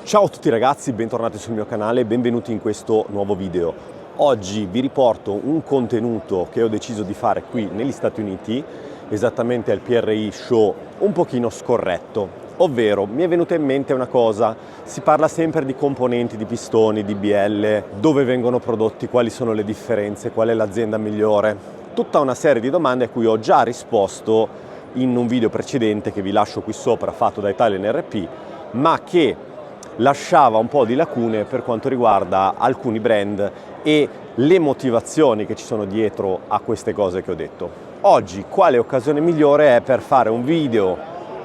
Ciao a tutti ragazzi, bentornati sul mio canale e benvenuti in questo nuovo video. Oggi vi riporto un contenuto che ho deciso di fare qui negli Stati Uniti, esattamente al PRI Show, un pochino scorretto. Ovvero, mi è venuta in mente una cosa, si parla sempre di componenti, di pistoni, di bielle, dove vengono prodotti, quali sono le differenze, qual è l'azienda migliore. Tutta una serie di domande a cui ho già risposto in un video precedente che vi lascio qui sopra, fatto da Italian RP, ma che lasciava un po' di lacune per quanto riguarda alcuni brand e le motivazioni che ci sono dietro a queste cose che ho detto. Oggi quale occasione migliore è per fare un video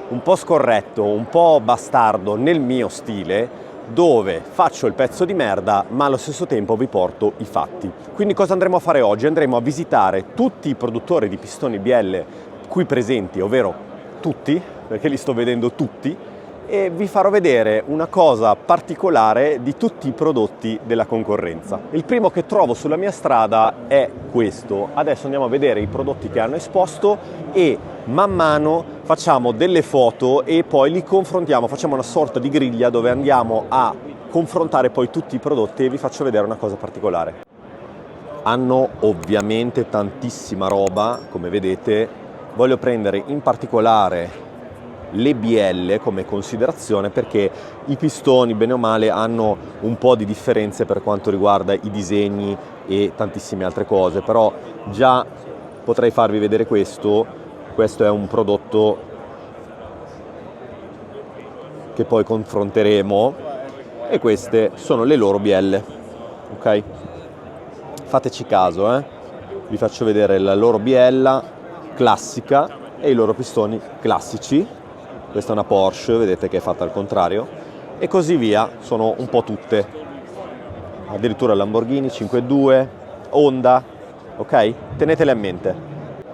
un po' scorretto, un po' bastardo nel mio stile, dove faccio il pezzo di merda ma allo stesso tempo vi porto i fatti. Quindi cosa andremo a fare oggi? Andremo a visitare tutti i produttori di pistoni bielle qui presenti, ovvero tutti, perché li sto vedendo tutti, e vi farò vedere una cosa particolare di tutti i prodotti della concorrenza. Il primo che trovo sulla mia strada è questo. Adesso andiamo a vedere i prodotti che hanno esposto e man mano facciamo delle foto e poi li confrontiamo, facciamo una sorta di griglia dove andiamo a confrontare poi tutti i prodotti e vi faccio vedere una cosa particolare. Hanno ovviamente tantissima roba, come vedete. Voglio prendere in particolare le bielle come considerazione perché i pistoni bene o male hanno un po' di differenze per quanto riguarda i disegni e tantissime altre cose, però già potrei farvi vedere questo è un prodotto che poi confronteremo e queste sono le loro bielle, ok? Fateci caso, vi faccio vedere la loro biella classica e i loro pistoni classici. Questa è una Porsche, vedete che è fatta al contrario, e così via, sono un po' tutte. Addirittura Lamborghini 5.2, Honda, ok? Tenetele a mente.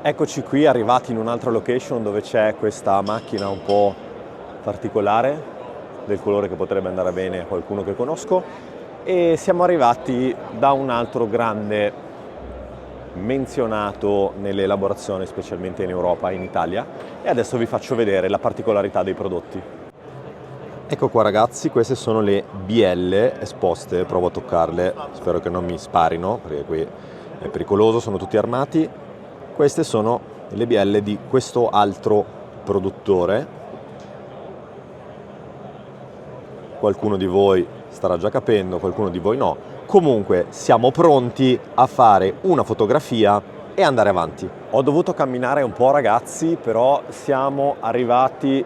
Eccoci qui arrivati in un'altra location dove c'è questa macchina un po' particolare, del colore che potrebbe andare bene a qualcuno che conosco, e siamo arrivati da un altro grande menzionato nelle elaborazioni, specialmente in Europa e in Italia, e adesso vi faccio vedere la particolarità dei prodotti. Ecco qua ragazzi, queste sono le bielle esposte, provo a toccarle, spero che non mi sparino perché qui è pericoloso, sono tutti armati. Queste sono le bielle di questo altro produttore. Qualcuno di voi starà già capendo, qualcuno di voi no. Comunque siamo pronti a fare una fotografia e andare avanti. Ho dovuto camminare un po' ragazzi, però siamo arrivati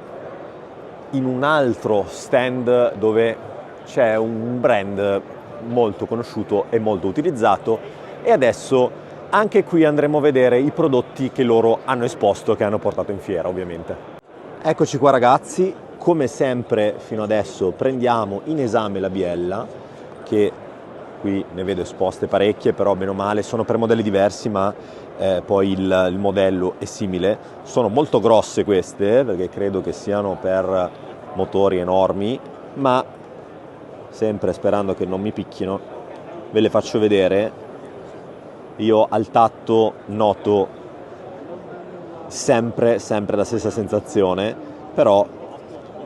in un altro stand dove c'è un brand molto conosciuto e molto utilizzato e adesso anche qui andremo a vedere i prodotti che loro hanno esposto, che hanno portato in fiera ovviamente. Eccoci qua ragazzi, come sempre fino adesso prendiamo in esame la biella, che qui ne vedo esposte parecchie, però bene o male sono per modelli diversi, ma poi il modello è simile. Sono molto grosse queste, perché credo che siano per motori enormi, ma sempre sperando che non mi picchino, ve le faccio vedere. Io al tatto noto sempre la stessa sensazione, però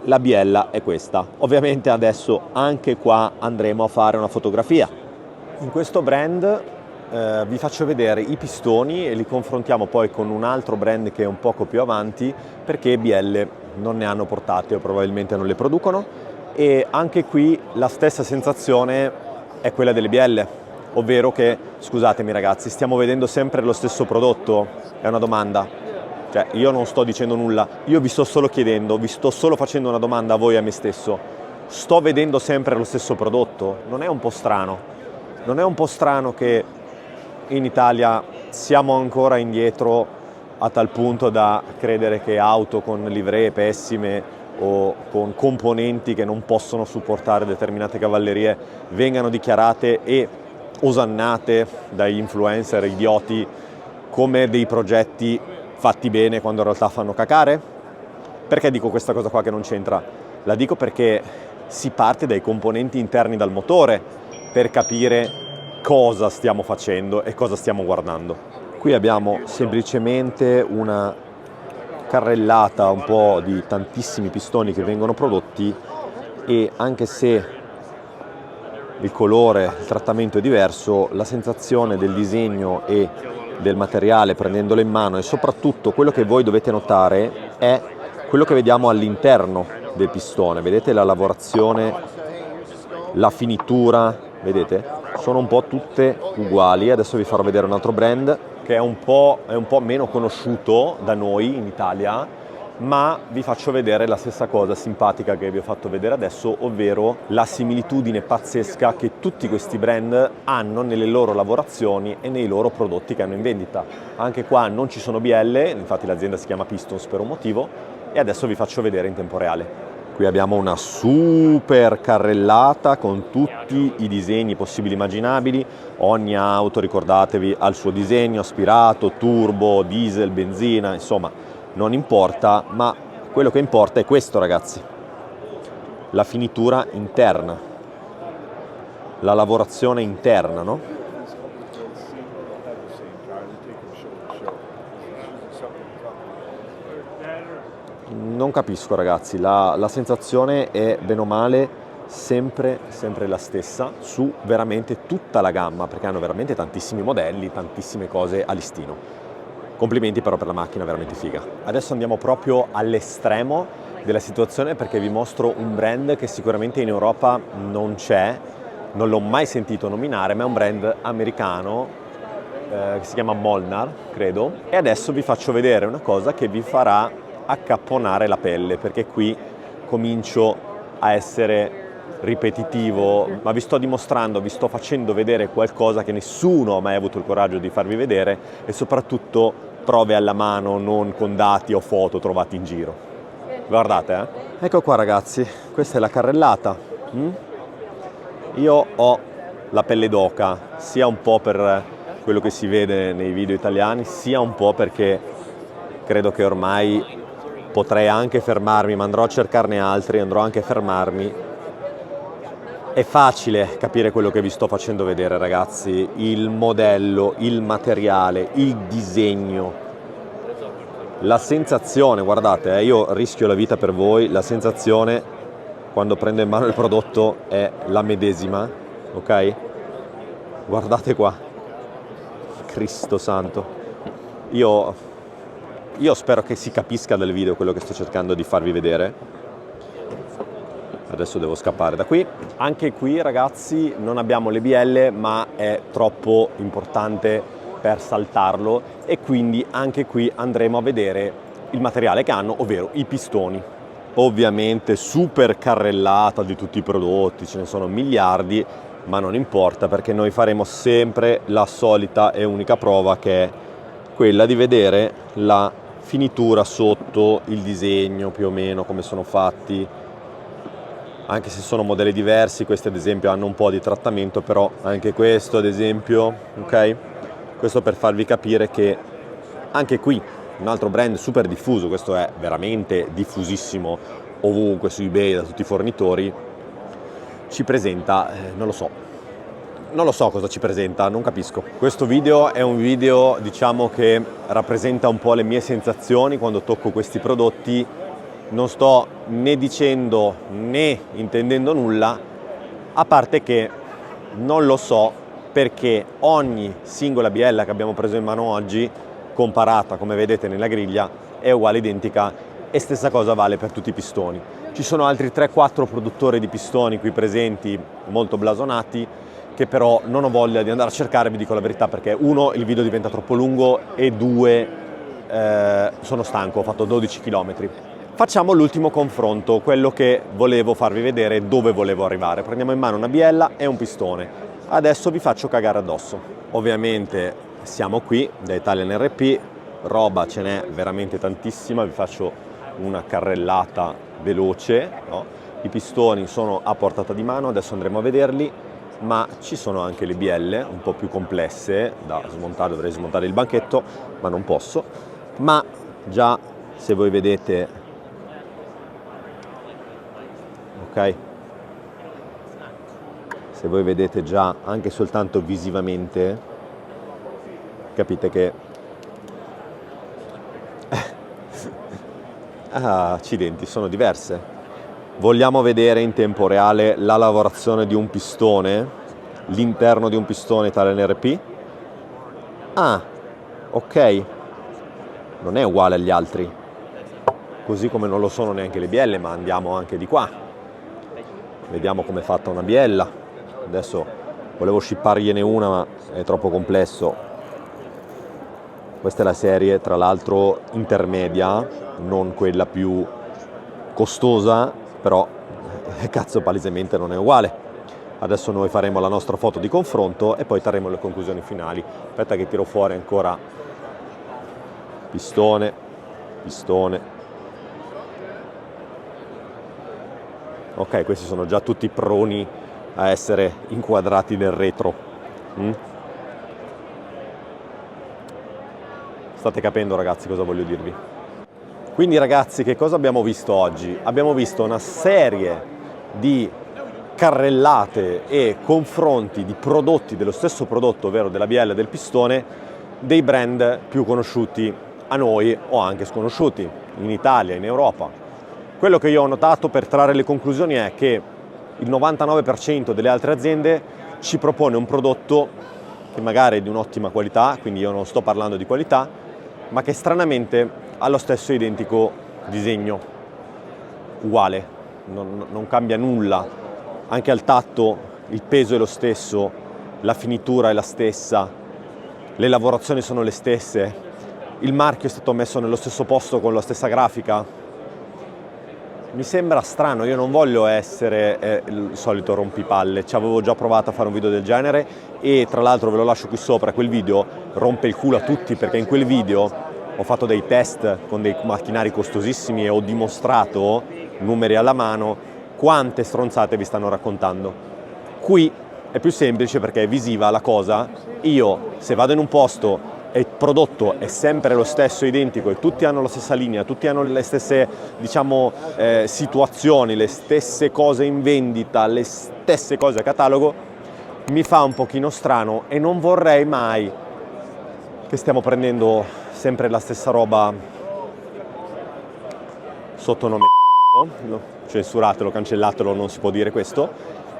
la biella è questa. Ovviamente adesso anche qua andremo a fare una fotografia. In questo brand vi faccio vedere i pistoni e li confrontiamo poi con un altro brand che è un poco più avanti, perché bielle non ne hanno portate o probabilmente non le producono, e anche qui la stessa sensazione è quella delle bielle, ovvero che, scusatemi ragazzi, stiamo vedendo sempre lo stesso prodotto? È una domanda. Cioè, io non sto dicendo nulla, io vi sto solo chiedendo, vi sto solo facendo una domanda a voi e a me stesso. Sto vedendo sempre lo stesso prodotto? Non è un po' strano? Non è un po' strano che in Italia siamo ancora indietro a tal punto da credere che auto con livree pessime o con componenti che non possono supportare determinate cavallerie vengano dichiarate e osannate dagli influencer idioti come dei progetti fatti bene quando in realtà fanno cacare? Perché dico questa cosa qua che non c'entra? La dico perché si parte dai componenti interni dal motore per capire cosa stiamo facendo e cosa stiamo guardando. Qui abbiamo semplicemente una carrellata un po' di tantissimi pistoni che vengono prodotti e anche se il colore, il trattamento è diverso, la sensazione del disegno e del materiale prendendolo in mano, e soprattutto quello che voi dovete notare è quello che vediamo all'interno del pistone. Vedete la lavorazione, la finitura, vedete? Sono un po' tutte uguali. Adesso vi farò vedere un altro brand che è un po' meno conosciuto da noi in Italia, ma vi faccio vedere la stessa cosa simpatica che vi ho fatto vedere adesso, ovvero la similitudine pazzesca che tutti questi brand hanno nelle loro lavorazioni e nei loro prodotti che hanno in vendita. Anche qua non ci sono bielle, infatti l'azienda si chiama Pistons per un motivo, e adesso vi faccio vedere in tempo reale. Qui abbiamo una super carrellata con tutti i disegni possibili e immaginabili. Ogni auto, ricordatevi, ha il suo disegno: aspirato, turbo, diesel, benzina, insomma non importa, ma quello che importa è questo, ragazzi: la finitura interna, la lavorazione interna, no? Non capisco, ragazzi, la sensazione è bene o male sempre la stessa su veramente tutta la gamma, perché hanno veramente tantissimi modelli, tantissime cose a listino. Complimenti però per la macchina, veramente figa. Adesso andiamo proprio all'estremo della situazione, perché vi mostro un brand che sicuramente in Europa non c'è, non l'ho mai sentito nominare, ma è un brand americano che si chiama Molnar, credo. E adesso vi faccio vedere una cosa che vi farà accapponare la pelle, perché qui comincio a essere ripetitivo, ma vi sto dimostrando, vi sto facendo vedere qualcosa che nessuno ha mai avuto il coraggio di farvi vedere, e soprattutto prove alla mano, non con dati o foto trovati in giro. Guardate, Ecco qua, ragazzi, questa è la carrellata. Io ho la pelle d'oca, sia un po' per quello che si vede nei video italiani, sia un po' perché credo che ormai potrei anche fermarmi, ma andrò a cercarne altri, andrò anche a fermarmi. È facile capire quello che vi sto facendo vedere, ragazzi: il modello, il materiale, il disegno, la sensazione. Guardate, io rischio la vita per voi, la sensazione quando prendo in mano il prodotto è la medesima, ok? Guardate qua, Cristo santo. Io spero che si capisca dal video quello che sto cercando di farvi vedere. Adesso devo scappare da qui. Anche qui, ragazzi, non abbiamo le bielle, ma è troppo importante per saltarlo, e quindi anche qui andremo a vedere il materiale che hanno, ovvero i pistoni. Ovviamente super carrellata di tutti i prodotti, ce ne sono miliardi, ma non importa, perché noi faremo sempre la solita e unica prova, che è quella di vedere la finitura sotto, il disegno più o meno come sono fatti, anche se sono modelli diversi. Questi ad esempio hanno un po' di trattamento, però anche questo ad esempio, ok? Questo per farvi capire che anche qui un altro brand super diffuso, questo è veramente diffusissimo ovunque su eBay da tutti i fornitori, ci presenta, non lo so cosa ci presenta, non capisco. Questo video è un video, diciamo, che rappresenta un po' le mie sensazioni quando tocco questi prodotti. Non sto né dicendo né intendendo nulla, a parte che non lo so, perché ogni singola biella che abbiamo preso in mano oggi, comparata, come vedete nella griglia, è uguale, identica, e stessa cosa vale per tutti i pistoni. Ci sono altri 3-4 produttori di pistoni qui presenti, molto blasonati, che però non ho voglia di andare a cercare, vi dico la verità, perché uno, il video diventa troppo lungo, e due, sono stanco, ho fatto 12 km. Facciamo l'ultimo confronto, quello che volevo farvi vedere, dove volevo arrivare. Prendiamo in mano una biella e un pistone. Adesso vi faccio cagare addosso. Ovviamente siamo qui da Italian RP, roba ce n'è veramente tantissima, vi faccio una carrellata veloce, no? I pistoni sono a portata di mano, adesso andremo a vederli, ma ci sono anche le bielle un po' più complesse da smontare. Dovrei smontare il banchetto, ma non posso. Ma già, se voi vedete, ok? Se voi vedete già anche soltanto visivamente, capite che accidenti, sono diverse. Vogliamo vedere in tempo reale la lavorazione di un pistone, l'interno di un pistone Italian NRP. Ah, ok, non è uguale agli altri, così come non lo sono neanche le bielle, ma andiamo anche di qua. Vediamo com'è fatta una biella. Adesso volevo shippargliene una, ma è troppo complesso. Questa è la serie, tra l'altro, intermedia, non quella più costosa, però cazzo palesemente non è uguale. Adesso noi faremo la nostra foto di confronto e poi trarremo le conclusioni finali. Aspetta che tiro fuori ancora pistone, pistone. Ok, questi sono già tutti proni a essere inquadrati nel retro. State capendo, ragazzi, cosa voglio dirvi? Quindi, ragazzi, che cosa abbiamo visto oggi? Abbiamo visto una serie di carrellate e confronti di prodotti dello stesso prodotto, ovvero della biella e del pistone, dei brand più conosciuti a noi o anche sconosciuti in Italia, in Europa. Quello che io ho notato per trarre le conclusioni è che il 99% delle altre aziende ci propone un prodotto che magari è di un'ottima qualità, quindi io non sto parlando di qualità, ma che stranamente ha lo stesso identico disegno, uguale, non cambia nulla, anche al tatto il peso è lo stesso, la finitura è la stessa, le lavorazioni sono le stesse, il marchio è stato messo nello stesso posto con la stessa grafica. Mi sembra strano, io non voglio essere il solito rompipalle, ci avevo già provato a fare un video del genere e tra l'altro ve lo lascio qui sopra, quel video rompe il culo a tutti perché in quel video ho fatto dei test con dei macchinari costosissimi e ho dimostrato, numeri alla mano, quante stronzate vi stanno raccontando. Qui è più semplice perché è visiva la cosa, io se vado in un posto e il prodotto è sempre lo stesso, identico, e tutti hanno la stessa linea, tutti hanno le stesse, diciamo, situazioni, le stesse cose in vendita, le stesse cose a catalogo, mi fa un pochino strano e non vorrei mai che stiamo prendendo sempre la stessa roba sotto nome no? Censuratelo, cancellatelo, non si può dire questo,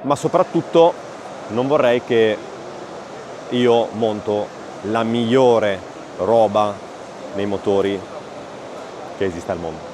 ma soprattutto non vorrei che io monto la migliore roba nei motori che esista al mondo.